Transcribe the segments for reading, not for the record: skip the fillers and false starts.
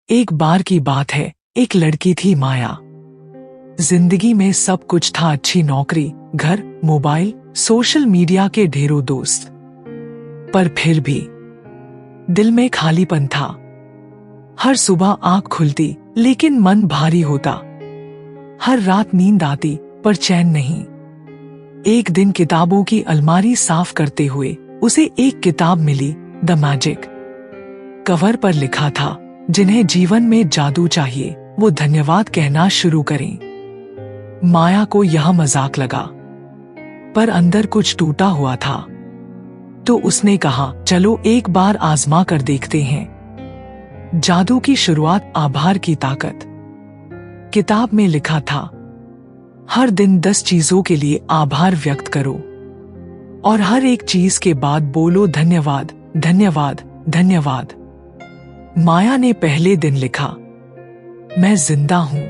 एक बार की बात है, एक लड़की थी माया। जिंदगी में सब कुछ था, अच्छी नौकरी, घर, मोबाइल, सोशल मीडिया के ढेरों दोस्त। पर फिर भी दिल में खालीपन था। हर सुबह आंख खुलती लेकिन मन भारी होता। हर रात नींद आती पर चैन नहीं। एक दिन किताबों की अलमारी साफ करते हुए उसे एक किताब मिली, द मैजिक। कवर पर लिखा था, जिन्हें जीवन में जादू चाहिए वो धन्यवाद कहना शुरू करें। माया को यह मजाक लगा, पर अंदर कुछ टूटा हुआ था। तो उसने कहा, चलो एक बार आजमा कर देखते हैं। जादू की शुरुआत, आभार की ताकत। किताब में लिखा था, हर दिन 10 चीजों के लिए आभार व्यक्त करो और हर एक चीज के बाद बोलो धन्यवाद, धन्यवाद, धन्यवाद। माया ने पहले दिन लिखा, मैं जिंदा हूं,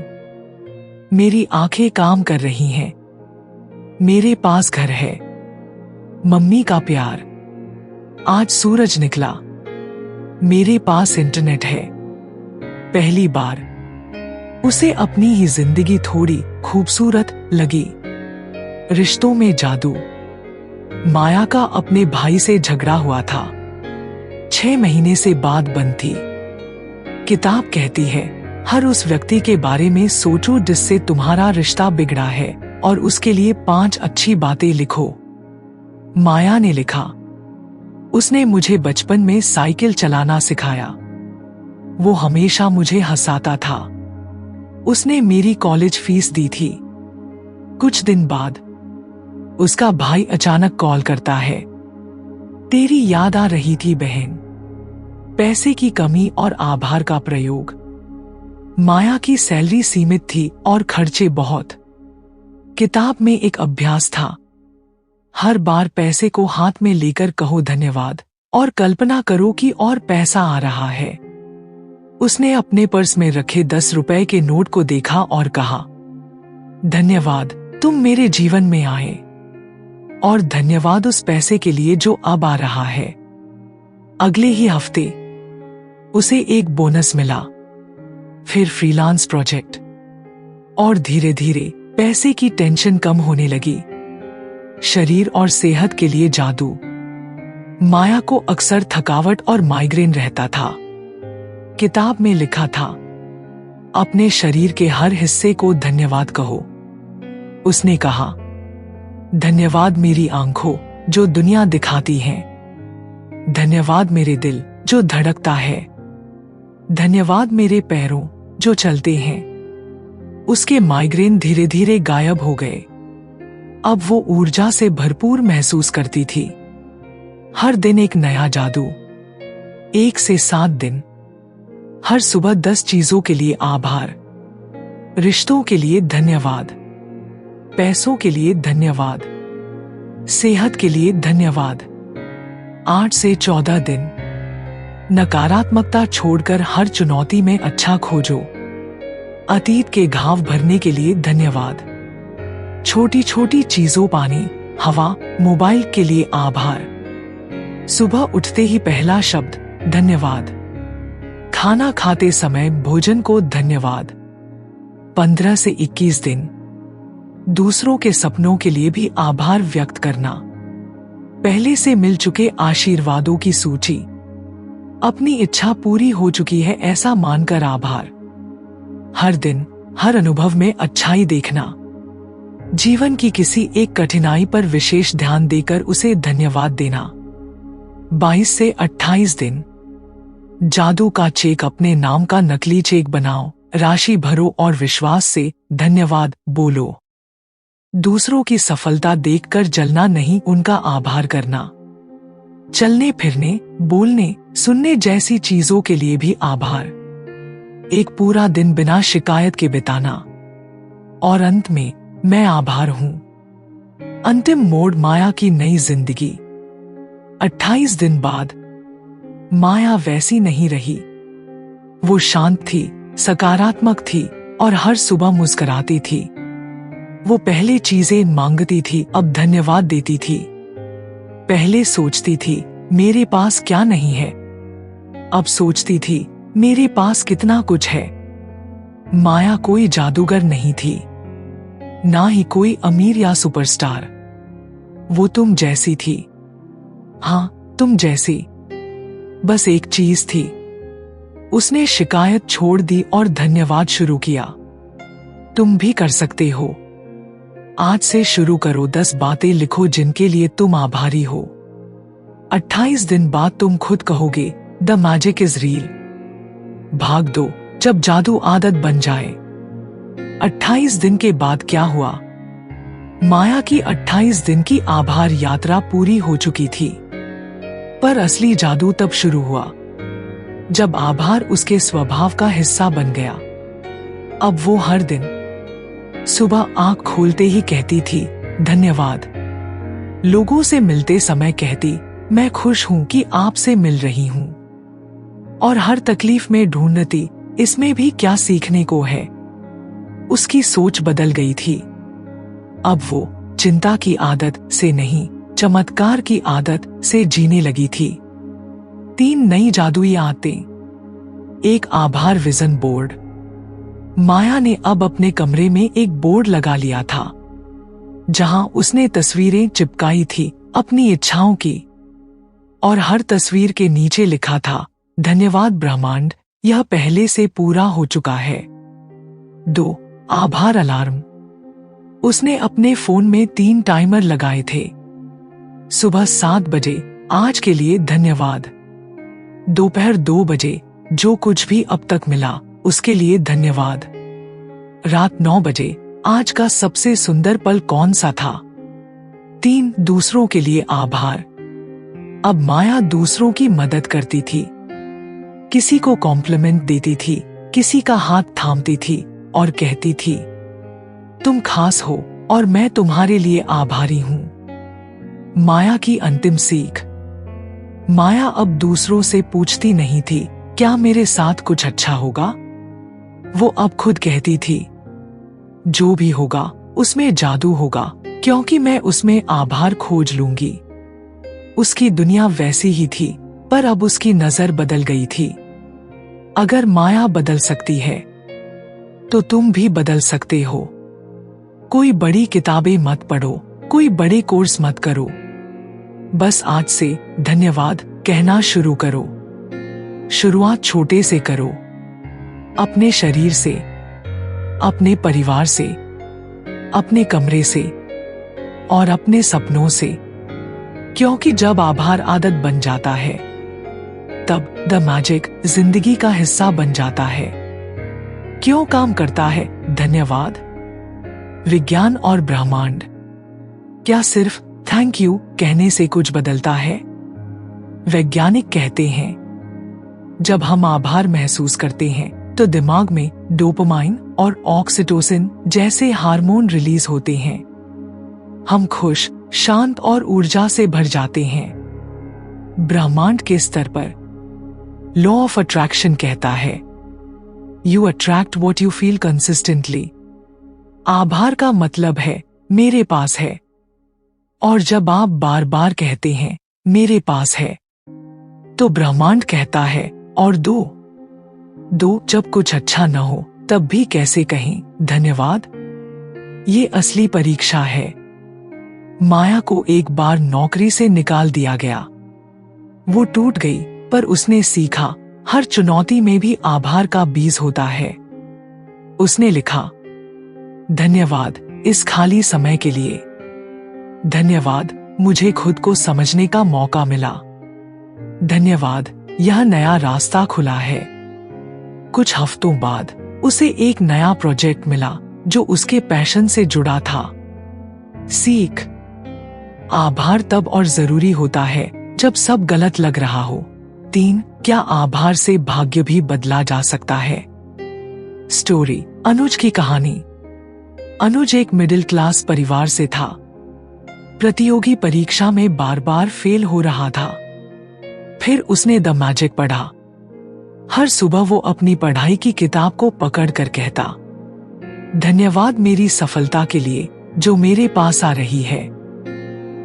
मेरी आंखें काम कर रही हैं, मेरे पास घर है, मम्मी का प्यार, आज सूरज निकला, मेरे पास इंटरनेट है। पहली बार उसे अपनी ही जिंदगी थोड़ी खूबसूरत लगी। रिश्तों में जादू। माया का अपने भाई से झगड़ा हुआ था। 6 महीने से बात बंद थी। किताब कहती है, हर उस व्यक्ति के बारे में सोचो जिससे तुम्हारा रिश्ता बिगड़ा है और उसके लिए 5 अच्छी बातें लिखो। माया ने लिखा, उसने मुझे बचपन में साइकिल चलाना सिखाया, वो हमेशा मुझे हंसाता था, उसने मेरी कॉलेज फीस दी थी। कुछ दिन बाद उसका भाई अचानक कॉल करता है, तेरी याद आ रही थी बहन। पैसे की कमी और आभार का प्रयोग। माया की सैलरी सीमित थी और खर्चे बहुत। किताब में एक अभ्यास था, हर बार पैसे को हाथ में लेकर कहो धन्यवाद और कल्पना करो कि और पैसा आ रहा है। उसने अपने पर्स में रखे 10 रुपए के नोट को देखा और कहा, धन्यवाद तुम मेरे जीवन में आए, और धन्यवाद उस पैसे के लिए जो अब आ रहा है। अगले ही हफ्ते उसे एक बोनस मिला, फिर फ्रीलांस प्रोजेक्ट, और धीरे धीरे पैसे की टेंशन कम होने लगी। शरीर और सेहत के लिए जादू। माया को अक्सर थकावट और माइग्रेन रहता था। किताब में लिखा था, अपने शरीर के हर हिस्से को धन्यवाद कहो। उसने कहा, धन्यवाद मेरी आंखों जो दुनिया दिखाती हैं, धन्यवाद मेरे दिल जो धड़कता है, धन्यवाद मेरे पैरों जो चलते हैं। उसके माइग्रेन धीरे धीरे गायब हो गए। अब वो ऊर्जा से भरपूर महसूस करती थी। हर दिन एक नया जादू। 1 से 7 दिन। हर सुबह 10 चीजों के लिए आभार, रिश्तों के लिए धन्यवाद, पैसों के लिए धन्यवाद, सेहत के लिए धन्यवाद। 8 से 14 दिन। नकारात्मकता छोड़कर हर चुनौती में अच्छा खोजो। अतीत के घाव भरने के लिए धन्यवाद। छोटी छोटी चीजों, पानी, हवा, मोबाइल के लिए आभार। सुबह उठते ही पहला शब्द धन्यवाद। खाना खाते समय भोजन को धन्यवाद। 15 से 21 दिन। दूसरों के सपनों के लिए भी आभार व्यक्त करना। पहले से मिल चुके आशीर्वादों की सूची। अपनी इच्छा पूरी हो चुकी है ऐसा मानकर आभार। हर दिन हर अनुभव में अच्छाई देखना। जीवन की किसी एक कठिनाई पर विशेष ध्यान देकर उसे धन्यवाद देना। 22 से 28 दिन। जादू का चेक, अपने नाम का नकली चेक बनाओ, राशि भरो और विश्वास से धन्यवाद बोलो। दूसरों की सफलता देखकर जलना नहीं, उनका आभार करना। चलने फिरने, बोलने, सुनने जैसी चीजों के लिए भी आभार। एक पूरा दिन बिना शिकायत के बिताना। और अंत में, मैं आभार हूं। अंतिम मोड़, माया की नई जिंदगी। 28 दिन बाद माया वैसी नहीं रही। वो शांत थी, सकारात्मक थी और हर सुबह मुस्कुराती थी। वो पहले चीजें मांगती थी, अब धन्यवाद देती थी। पहले सोचती थी, मेरे पास क्या नहीं है, अब सोचती थी, मेरे पास कितना कुछ है। माया कोई जादूगर नहीं थी, ना ही कोई अमीर या सुपरस्टार। वो तुम जैसी थी। हाँ, तुम जैसी। बस एक चीज थी। उसने शिकायत छोड़ दी और धन्यवाद शुरू किया। तुम भी कर सकते हो। आज से शुरू करो। 10 बातें लिखो जिनके लिए तुम आभारी हो। 28 दिन बाद तुम खुद कहोगे, द मैजिक इज रियल। भाग 2, जब जादू आदत बन जाए। 28 दिन के बाद क्या हुआ? माया की 28 दिन की आभार यात्रा पूरी हो चुकी थी। पर असली जादू तब शुरू हुआ जब आभार उसके स्वभाव का हिस्सा बन गया। अब वो हर दिन सुबह आंख खोलते ही कहती थी, धन्यवाद। लोगों से मिलते समय कहती, मैं खुश हूं कि आपसे मिल रही हूं। और हर तकलीफ में ढूंढती, इसमें भी क्या सीखने को है। उसकी सोच बदल गई थी। अब वो चिंता की आदत से नहीं, चमत्कार की आदत से जीने लगी थी। 3 नई जादुई आदतें। 1 आभार विजन बोर्ड। माया ने अब अपने कमरे में एक बोर्ड लगा लिया था, जहां उसने तस्वीरें चिपकाई थी अपनी इच्छाओं की। और हर तस्वीर के नीचे लिखा था, धन्यवाद ब्रह्मांड, यह पहले से पूरा हो चुका है। 2 आभार अलार्म। उसने अपने फोन में 3 टाइमर लगाए थे। सुबह 7 बजे, आज के लिए धन्यवाद। दोपहर 2 बजे, जो कुछ भी अब तक मिला उसके लिए धन्यवाद। रात 9 बजे, आज का सबसे सुंदर पल कौन सा था। 3 दूसरों के लिए आभार। अब माया दूसरों की मदद करती थी। किसी को कॉम्प्लीमेंट देती थी, किसी का हाथ थामती थी और कहती थी, तुम खास हो और मैं तुम्हारे लिए आभारी हूं। माया की अंतिम सीख। माया अब दूसरों से पूछती नहीं थी, क्या मेरे साथ कुछ अच्छा होगा। वो अब खुद कहती थी, जो भी होगा उसमें जादू होगा, क्योंकि मैं उसमें आभार खोज लूंगी। उसकी दुनिया वैसी ही थी, पर अब उसकी नजर बदल गई थी। अगर माया बदल सकती है, तो तुम भी बदल सकते हो। कोई बड़ी किताबें मत पढ़ो, कोई बड़े कोर्स मत करो। बस आज से धन्यवाद कहना शुरू करो। शुरुआत छोटे से करो, अपने शरीर से, अपने परिवार से, अपने कमरे से और अपने सपनों से। क्योंकि जब आभार आदत बन जाता है, तब द मैजिक जिंदगी का हिस्सा बन जाता है। क्यों काम करता है धन्यवाद? विज्ञान और ब्रह्मांड। क्या सिर्फ थैंक यू कहने से कुछ बदलता है? वैज्ञानिक कहते हैं, जब हम आभार महसूस करते हैं तो दिमाग में डोपामाइन और ऑक्सीटोसिन जैसे हार्मोन रिलीज होते हैं। हम खुश, शांत और ऊर्जा से भर जाते हैं। ब्रह्मांड के स्तर पर लॉ ऑफ अट्रैक्शन कहता है, you attract what you feel consistently. आभार का मतलब है मेरे पास है। और जब आप बार बार कहते हैं मेरे पास है, तो ब्रह्मांड कहता है और दो जब कुछ अच्छा न हो तब भी कैसे कहें धन्यवाद। ये असली परीक्षा है। माया को एक बार नौकरी से निकाल दिया गया। वो टूट गई, पर उसने सीखा हर चुनौती में भी आभार का बीज होता है। उसने लिखा, धन्यवाद इस खाली समय के लिए। धन्यवाद मुझे खुद को समझने का मौका मिला। धन्यवाद यह नया रास्ता खुला है। कुछ हफ्तों बाद उसे एक नया प्रोजेक्ट मिला जो उसके पैशन से जुड़ा था। सीख। आभार तब और जरूरी होता है जब सब गलत लग रहा हो। 3 क्या आभार से भाग्य भी बदला जा सकता है? स्टोरी। अनुज की कहानी। अनुज एक मिडिल क्लास परिवार से था। प्रतियोगी परीक्षा में बार बार फेल हो रहा था। फिर उसने द मैजिक पढ़ा। हर सुबह वो अपनी पढ़ाई की किताब को पकड़कर कहता, धन्यवाद मेरी सफलता के लिए जो मेरे पास आ रही है।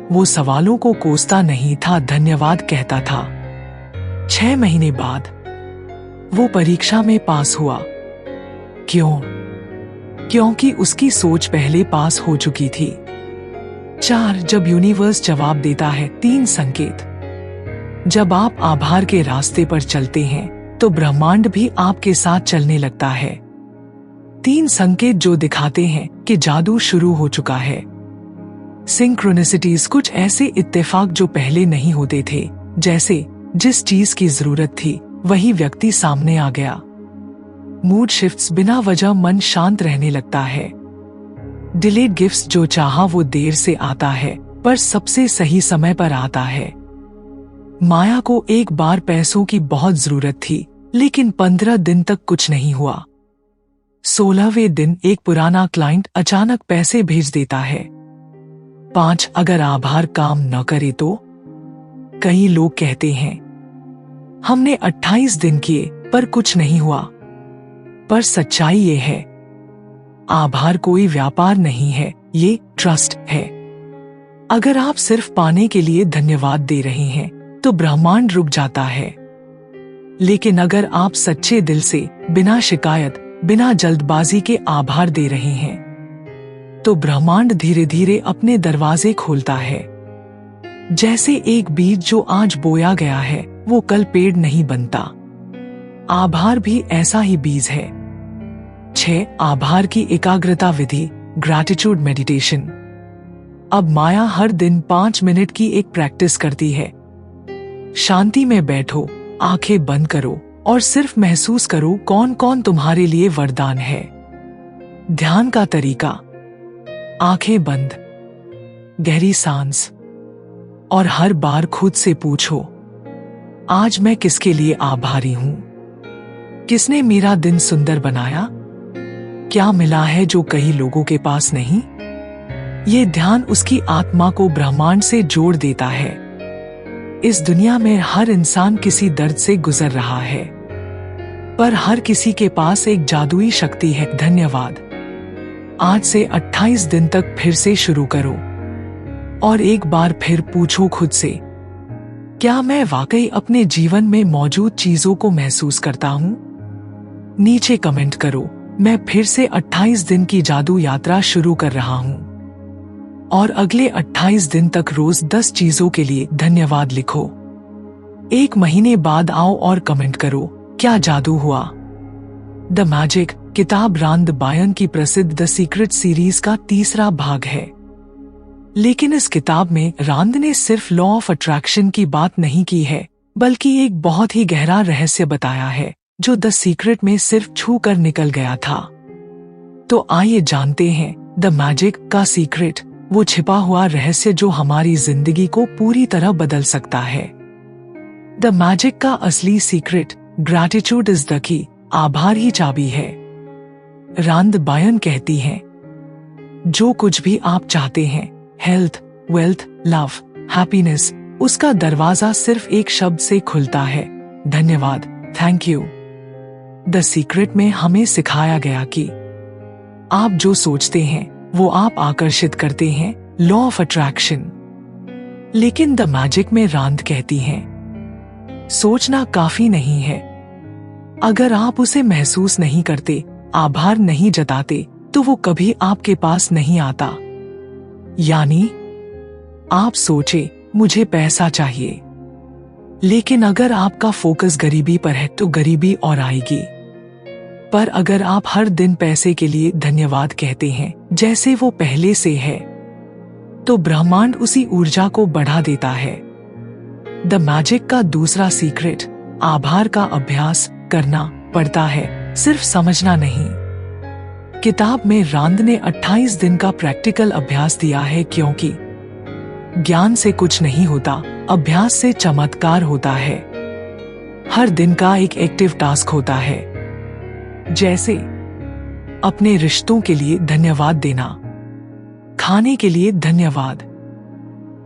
वो सवालों को कोसता नहीं था, धन्यवाद कहता था। 6 महीने बाद वो परीक्षा में पास हुआ। क्यों? क्योंकि उसकी सोच पहले पास हो चुकी थी। 4. जब यूनिवर्स जवाब देता है। 3 संकेत। जब आप आभार के रास्ते पर चलते हैं तो ब्रह्मांड भी आपके साथ चलने लगता है। 3 संकेत जो दिखाते हैं कि जादू शुरू हो चुका है। सिंक्रोनिसिटीज, कुछ ऐसे इत्तेफाक जो पहले नहीं होते थे, जैसे जिस चीज की जरूरत थी वही व्यक्ति सामने आ गया। मूड शिफ्ट्स, बिना वजह मन शांत रहने लगता है। डिलेड गिफ्ट्स, जो चाहा वो देर से आता है पर सबसे सही समय पर आता है। माया को एक बार पैसों की बहुत जरूरत थी, लेकिन 15 दिन तक कुछ नहीं हुआ। 16वें दिन एक पुराना क्लाइंट अचानक पैसे भेज देता है। 5. अगर आभार काम न करे तो? कई लोग कहते हैं हमने 28 दिन किए पर कुछ नहीं हुआ, पर सच्चाई ये है, आभार कोई व्यापार नहीं है, ये ट्रस्ट है। अगर आप सिर्फ पाने के लिए धन्यवाद दे रहे हैं तो ब्रह्मांड रुक जाता है, लेकिन अगर आप सच्चे दिल से, बिना शिकायत, बिना जल्दबाजी के आभार दे रहे हैं तो ब्रह्मांड धीरे धीरे अपने दरवाजे खोलता है। जैसे एक बीज जो आज बोया गया है वो कल पेड़ नहीं बनता। आभार भी ऐसा ही बीज है। 6. आभार की एकाग्रता विधि, ग्रैटिट्यूड मेडिटेशन। अब माया हर दिन 5 मिनट की एक प्रैक्टिस करती है। शांति में बैठो, आंखें बंद करो और सिर्फ महसूस करो कौन कौन तुम्हारे लिए वरदान है। ध्यान का तरीका, आंखें बंद, गहरी सांस, और हर बार खुद से पूछो, आज मैं किसके लिए आभारी हूं? किसने मेरा दिन सुंदर बनाया? क्या मिला है जो कई लोगों के पास नहीं? ये ध्यान उसकी आत्मा को ब्रह्मांड से जोड़ देता है। इस दुनिया में हर इंसान किसी दर्द से गुजर रहा है, पर हर किसी के पास एक जादुई शक्ति है। धन्यवाद। आज से 28 दिन तक फिर से शुरू करो और एक बार फिर पूछो खुद से, क्या मैं वाकई अपने जीवन में मौजूद चीजों को महसूस करता हूं? नीचे कमेंट करो, मैं फिर से 28 दिन की जादू यात्रा शुरू कर रहा हूं और अगले 28 दिन तक रोज 10 चीजों के लिए धन्यवाद लिखो। 1 महीने बाद आओ और कमेंट करो, क्या जादू हुआ? द मैजिक किताब रांद बायन की प्रसिद्ध द सीक्रेट सीरीज का 3रा भाग है। लेकिन इस किताब में रांद ने सिर्फ लॉ ऑफ अट्रैक्शन की बात नहीं की है, बल्कि एक बहुत ही गहरा रहस्य बताया है जो द सीक्रेट में सिर्फ छू कर निकल गया था। तो आइए जानते हैं द मैजिक का सीक्रेट, वो छिपा हुआ रहस्य जो हमारी जिंदगी को पूरी तरह बदल सकता है। द मैजिक का असली secret, gratitude is the key, आभार ही चाबी है। रांद बायन कहती हैं, जो कुछ भी आप चाहते हैं, हेल्थ, वेल्थ, लव, हैप्पीनेस, उसका दरवाजा सिर्फ एक शब्द से खुलता है, धन्यवाद, थैंक यू। द सीक्रेट में हमें सिखाया गया कि आप जो सोचते हैं वो आप आकर्षित करते हैं, लॉ ऑफ अट्रैक्शन। लेकिन द मैजिक में रांद कहती हैं, सोचना काफी नहीं है। अगर आप उसे महसूस नहीं करते, आभार नहीं जताते, तो वो कभी आपके पास नहीं आता। यानी आप सोचे मुझे पैसा चाहिए, लेकिन अगर आपका फोकस गरीबी पर है तो गरीबी और आएगी। पर अगर आप हर दिन पैसे के लिए धन्यवाद कहते हैं जैसे वो पहले से है, तो ब्रह्मांड उसी ऊर्जा को बढ़ा देता है। द मैजिक का दूसरा सीक्रेट, आभार का अभ्यास करना पड़ता है, सिर्फ समझना नहीं। किताब में रांद ने 28 दिन का प्रैक्टिकल अभ्यास दिया है, क्योंकि ज्ञान से कुछ नहीं होता, अभ्यास से चमत्कार होता है। हर दिन का एक एक्टिव टास्क होता है, जैसे अपने रिश्तों के लिए धन्यवाद देना, खाने के लिए धन्यवाद,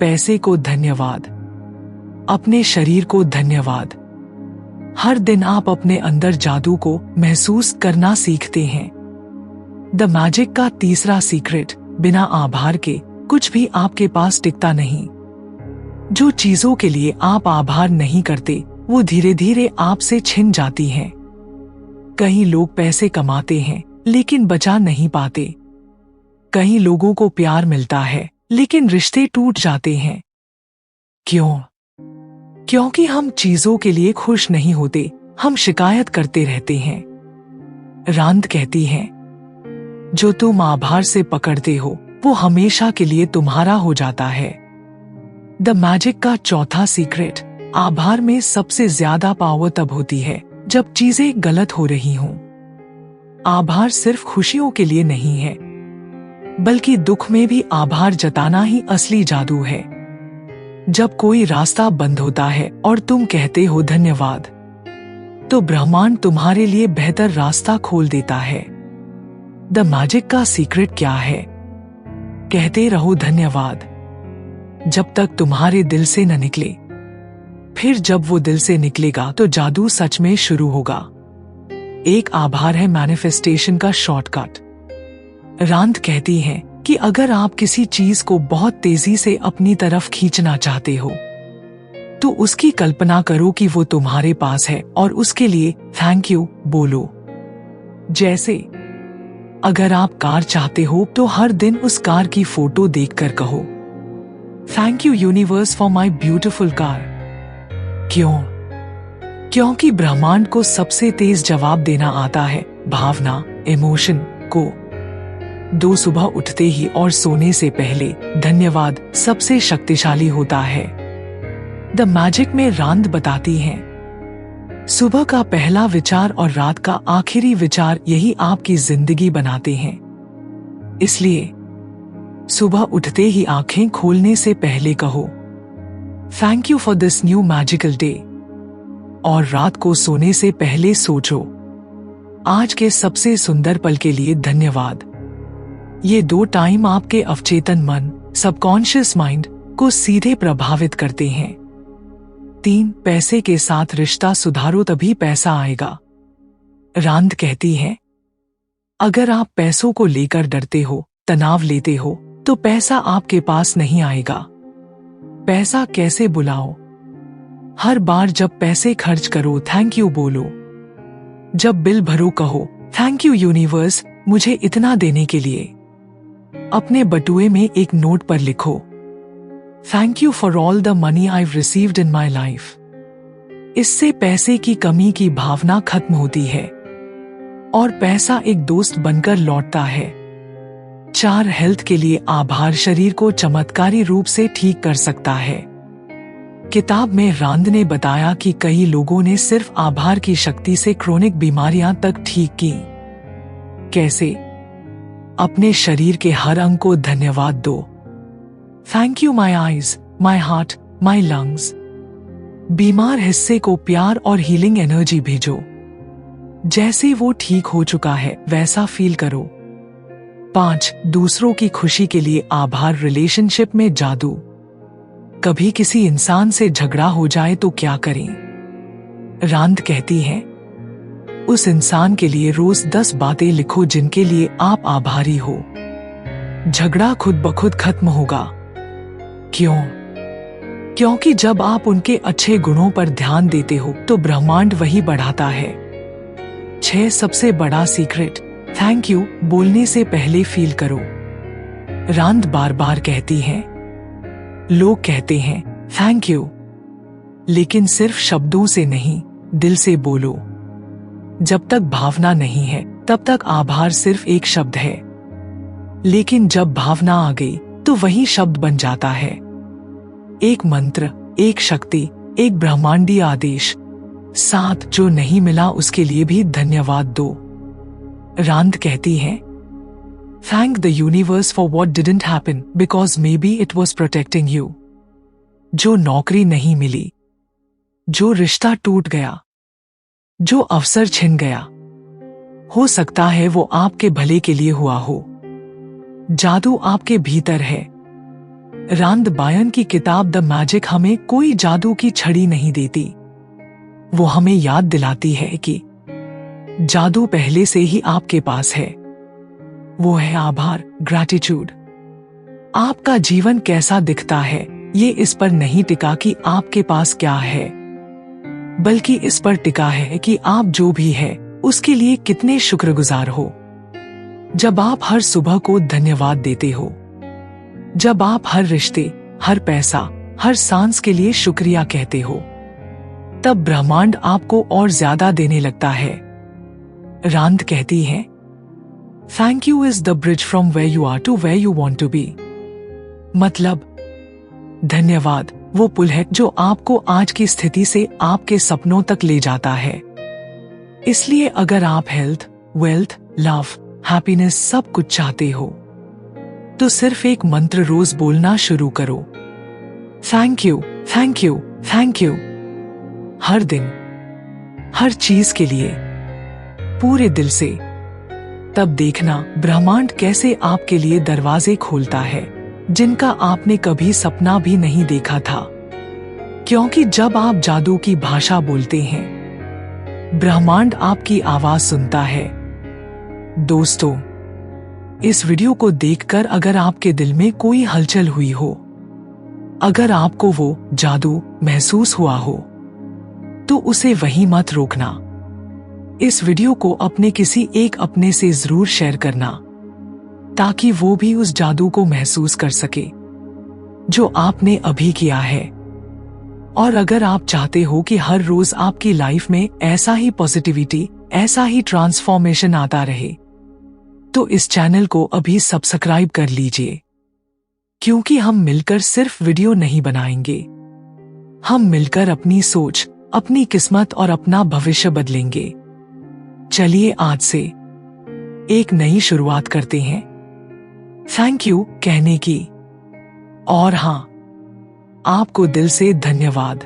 पैसे को धन्यवाद, अपने शरीर को धन्यवाद। हर दिन आप अपने अंदर जादू को महसूस करना सीखते हैं। द मैजिक का तीसरा सीक्रेट, बिना आभार के कुछ भी आपके पास टिकता नहीं। जो चीजों के लिए आप आभार नहीं करते वो धीरे धीरे आपसे छिन जाती हैं। कई लोग पैसे कमाते हैं लेकिन बचा नहीं पाते। कई लोगों को प्यार मिलता है लेकिन रिश्ते टूट जाते हैं। क्यों? क्योंकि हम चीजों के लिए खुश नहीं होते, हम शिकायत करते रहते हैं। रांद कहती है, जो तुम आभार से पकड़ते हो वो हमेशा के लिए तुम्हारा हो जाता है। द मैजिक का चौथा सीक्रेट, आभार में सबसे ज्यादा पावर तब होती है जब चीजें गलत हो रही हों। आभार सिर्फ खुशियों के लिए नहीं है, बल्कि दुख में भी आभार जताना ही असली जादू है। जब कोई रास्ता बंद होता है और तुम कहते हो धन्यवाद, तो ब्रह्मांड तुम्हारे लिए बेहतर रास्ता खोल देता है। द मैजिक का सीक्रेट क्या है? कहते रहो धन्यवाद जब तक तुम्हारे दिल से न निकले। फिर जब वो दिल से निकलेगा तो जादू सच में शुरू होगा। एक आभार है मैनिफेस्टेशन का शॉर्टकट। रांद कहती है कि अगर आप किसी चीज को बहुत तेजी से अपनी तरफ खींचना चाहते हो, तो उसकी कल्पना करो कि वो तुम्हारे पास है और उसके लिए थैंक यू बोलो। जैसे अगर आप कार चाहते हो तो हर दिन उस कार की फोटो देखकर कहो, thank you universe for my beautiful car. क्यों? क्योंकि ब्रह्मांड को सबसे तेज जवाब देना आता है भावना, इमोशन को। दो सुबह उठते ही और सोने से पहले धन्यवाद सबसे शक्तिशाली होता है। द मैजिक में रांद बताती हैं, सुबह का पहला विचार और रात का आखिरी विचार यही आपकी जिंदगी बनाते हैं। इसलिए सुबह उठते ही आंखें खोलने से पहले कहो, thank you for this new magical day. और रात को सोने से पहले सोचो, आज के सबसे सुंदर पल के लिए धन्यवाद। ये दो टाइम आपके अवचेतन मन, सबकॉन्शियस माइंड को सीधे प्रभावित करते हैं। 3. पैसे के साथ रिश्ता सुधारो तभी पैसा आएगा। रांद कहती है, अगर आप पैसों को लेकर डरते हो, तनाव लेते हो, तो पैसा आपके पास नहीं आएगा। पैसा कैसे बुलाओ? हर बार जब पैसे खर्च करो थैंक यू बोलो। जब बिल भरो कहो, थैंक यू यूनिवर्स मुझे इतना देने के लिए। अपने बटुए में एक नोट पर लिखो, thank you for all the money I received in my life. इससे पैसे की कमी की भावना खत्म होती है और पैसा एक दोस्त बनकर लौटता है। 4. हेल्थ के लिए आभार शरीर को चमत्कारी रूप से ठीक कर सकता है। किताब में रांद ने बताया कि कई लोगों ने सिर्फ आभार की शक्ति से क्रोनिक बीमारियां तक ठीक की। कैसे? अपने शरीर के हर अंग को धन्यवाद दो। Thank you my eyes, my heart, my lungs. बीमार हिस्से को प्यार और हीलिंग एनर्जी भेजो। जैसे वो ठीक हो चुका है वैसा फील करो। 5. दूसरों की खुशी के लिए आभार रिलेशनशिप में जादू। कभी किसी इंसान से झगड़ा हो जाए तो क्या करें? रांद कहती है, उस इंसान के लिए रोज 10 बातें लिखो जिनके लिए आप आभारी हो। झगड़ा खुद ब खुद खत्म होगा। क्यों? क्योंकि जब आप उनके अच्छे गुणों पर ध्यान देते हो तो ब्रह्मांड वही बढ़ाता है। 6. सबसे बड़ा सीक्रेट, थैंक यू बोलने से पहले फील करो। रांद बार बार कहती हैं, लोग कहते हैं थैंक यू, लेकिन सिर्फ शब्दों से नहीं, दिल से बोलो। जब तक भावना नहीं है तब तक आभार सिर्फ एक शब्द है, लेकिन जब भावना आ गई तो वही शब्द बन जाता है। एक मंत्र, एक शक्ति, एक ब्रह्मांडीय आदेश। 7. जो नहीं मिला उसके लिए भी धन्यवाद दो। रांद कहती है, thank the universe for what didn't happen because may be it was protecting you. जो नौकरी नहीं मिली, जो रिश्ता टूट गया, जो अवसर छिन गया, हो सकता है वो आपके भले के लिए हुआ हो। जादू आपके भीतर है। रांद बायन की किताब द मैजिक हमें कोई जादू की छड़ी नहीं देती, वो हमें याद दिलाती है कि जादू पहले से ही आपके पास है। वो है आभार, ग्रैटिट्यूड। आपका जीवन कैसा दिखता है ये इस पर नहीं टिका कि आपके पास क्या है, बल्कि इस पर टिका है कि आप जो भी है उसके लिए कितने शुक्रगुजार हो। जब आप हर सुबह को धन्यवाद देते हो, जब आप हर रिश्ते, हर पैसा, हर सांस के लिए शुक्रिया कहते हो, तब ब्रह्मांड आपको और ज्यादा देने लगता है। रांद कहती है, thank you is the bridge from where you are to where you want to be. मतलब, धन्यवाद वो पुल है जो आपको आज की स्थिति से आपके सपनों तक ले जाता है। इसलिए अगर आप हेल्थ, वेल्थ, लव, हैप्पीनेस सब कुछ चाहते हो, तो सिर्फ एक मंत्र रोज बोलना शुरू करो। Thank you, thank you, thank you. हर दिन, हर चीज के लिए, पूरे दिल से। तब देखना ब्रह्मांड कैसे आपके लिए दरवाजे खोलता है जिनका आपने कभी सपना भी नहीं देखा था। क्योंकि जब आप जादू की भाषा बोलते हैं, ब्रह्मांड आपकी आवाज सुनता है। दोस्तों, इस वीडियो को देखकर अगर आपके दिल में कोई हलचल हुई हो, अगर आपको वो जादू महसूस हुआ हो, तो उसे वहीं मत रोकना। इस वीडियो को अपने किसी एक अपने से जरूर शेयर करना, ताकि वो भी उस जादू को महसूस कर सके जो आपने अभी किया है। और अगर आप चाहते हो कि हर रोज आपकी लाइफ में ऐसा ही पॉजिटिविटी, ऐसा ही ट्रांसफॉर्मेशन आता रहे, तो इस चैनल को अभी सब्सक्राइब कर लीजिए। क्योंकि हम मिलकर सिर्फ वीडियो नहीं बनाएंगे, हम मिलकर अपनी सोच, अपनी किस्मत और अपना भविष्य बदलेंगे। चलिए आज से एक नई शुरुआत करते हैं थैंक यू कहने की। और हाँ, आपको दिल से धन्यवाद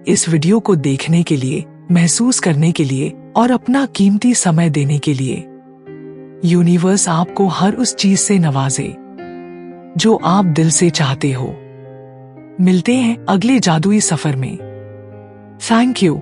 इस वीडियो को देखने के लिए, महसूस करने के लिए और अपना कीमती समय देने के लिए। यूनिवर्स आपको हर उस चीज से नवाजे जो आप दिल से चाहते हो। मिलते हैं अगले जादुई सफर में। Thank you.